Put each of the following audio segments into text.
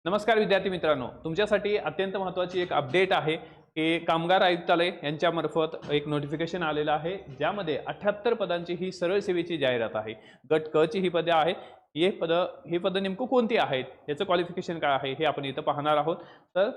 नमस्कार विद्यार्थी मित्रांनो, तुमच्यासाठी अत्यंत महत्त्वाची एक अपडेट आहे की कामगार आयुक्तालय यांच्यामार्फत एक नोटिफिकेशन आलेलं आहे, ज्यामध्ये 78 पदांची ही सरळ सेवेची जाहिरात आहे। गट क ची ही पदे आहेत। ही पद नेमकं कोणती आहेत, याचं क्वालिफिकेशन काय आहे हे आपण इथं पाहणार आहोत। तर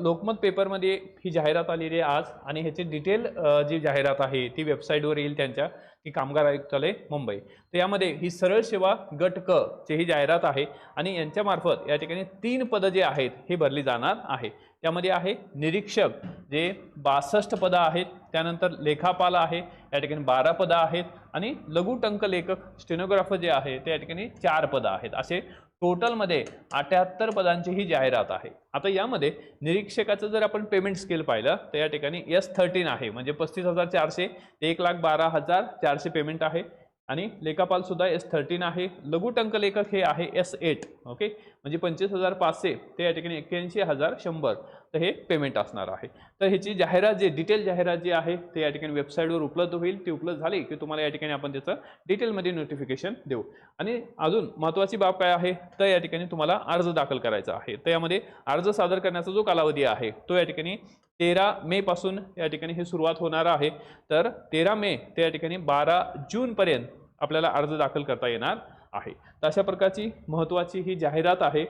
लोकमत पेपरमध्ये ही जाहिरात आलेली आहे आज, आणि ह्याची डिटेल जी जाहिरात आहे ती वेबसाईटवर येईल त्यांच्या, की कामगार आयुक्तालय मुंबई। तर यामध्ये ही सरळ सेवा गट क ची ही जाहिरात आहे, आणि यांच्यामार्फत या ठिकाणी 3 पदं जे आहेत हे भरली जाणार आहे। त्यामध्ये आहे निरीक्षक, जे 62 पदं आहेत। त्यानंतर लेखापाल आहे, या ठिकाणी 12 पदं आहेत, आणि लघुटंक लेखक स्टेनोग्राफर जे आहे ते या ठिकाणी 4 पदं आहेत। असे टोटलमध्ये 78 पदांची ही जाहिरात आहे। आता यामध्ये निरीक्षकाचं जर आपण पेमेंट स्केल पाहिलं तर या ठिकाणी S13 आहे, म्हणजे 35,400 ते 1,12,400 पेमेंट आहे। आणि लेखापाल सुद्धा S13 आहे। लघुटंक लेखक हे आहे S8, ओके, म्हणजे 25,500 ते या ठिकाणी 81,100 तर हे पेमेंट असणार आहे। तर ह्याची जाहिरात, जे डिटेल जाहिरात जी आहे ते या ठिकाणी वेबसाईटवर उपलब्ध होईल। ती उपलब्ध झाली की तुम्हाला या ठिकाणी आपण त्याचं डिटेलमध्ये नोटिफिकेशन देऊ। आणि अजून महत्त्वाची बाब काय आहे, तर या ठिकाणी तुम्हाला अर्ज दाखल करायचा आहे। तर यामध्ये अर्ज सादर करण्याचा जो कालावधी आहे तो या ठिकाणी 13 मे पासून या ठिकाणी हे सुरुवात होणार आहे। तर 13 मे ते या ठिकाणी 12 जून पर्यंत आपल्याला अर्ज दाखल करता येणार आहे। तर अशा प्रकारची महत्त्वाची ही जाहिरात आहे,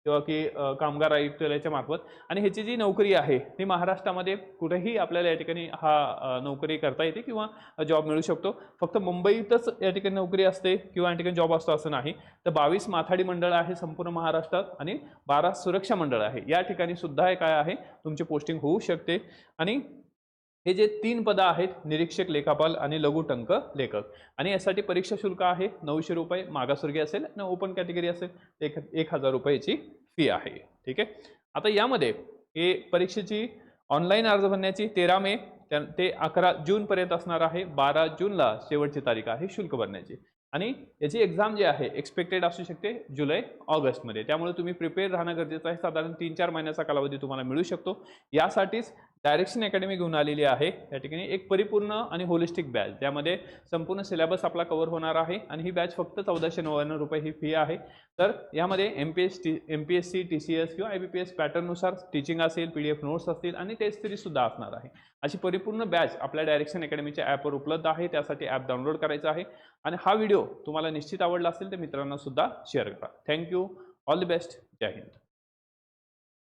किंवा की कामगार आयुक्तालयाच्या मार्फत। आणि ह्याची जी नोकरी आहे ती महाराष्ट्रामध्ये कुठेही आपल्याला या ठिकाणी नोकरी करता येते, किंवा जॉब मिळू शकतो। फक्त मुंबईतच या ठिकाणी नोकरी असते किंवा या ठिकाणी जॉब असतो असं नाही। तर 22 माथाडी मंडळ आहे संपूर्ण महाराष्ट्रात, आणि 12 सुरक्षा मंडळ आहे। या ठिकाणी सुद्धा काय आहे, तुमची पोस्टिंग होऊ शकते। आणि हे जे 3 पदं आहेत, निरीक्षक, लेखापाल आणि लघुटंक लेखक, आणि यासाठी परीक्षा शुल्क आहे 900 रुपये। मागासवर्गीय असेल आणि ओपन कॅटेगरी असेल 1,000 रुपयेची फी आहे। ठीक आहे। आता यामध्ये हे परीक्षेची ऑनलाईन अर्ज भरण्याची 13 मे ते 11 जून पर्यंत असणार आहे। 12 जूनला शेवटची तारीख आहे शुल्क भरण्याची। आणि याची एक्झाम जी आहे एक्सपेक्टेड असू शकते जुलै ऑगस्टमध्ये। त्यामुळे तुम्ही प्रिपेअर राहणं गरजेचं आहे। साधारण 3-4 महिन्याचा कालावधी तुम्हाला मिळू शकतो। यासाठीच डायरेक्शन अकॅडमी घेऊन आलेली आहे या ठिकाणी एक परिपूर्ण आणि होलिस्टिक बॅच, ज्यामध्ये संपूर्ण सिलेबस आपला कव्हर होणार आहे। आणि ही बॅच फक्त 1499 रुपये ही फी आहे। तर यामध्ये MPSC TCS किंवा IBPS पॅटर्ननुसार टीचिंग असेल, PDF नोट्स असतील, आणि टेस्ट सिरीज सुद्धा असणार आहे। अशी परिपूर्ण बॅच आपल्या डायरेक्शन अकॅडमीच्या ॲपवर उपलब्ध आहे। त्यासाठी ॲप डाउनलोड करायचा आहे। आणि हा व्हिडिओ तुम्हाला निश्चित आवडला असेल तर मित्रांना सुद्धा शेअर करा। थँक्यू, ऑल द बेस्ट, जय हिंद।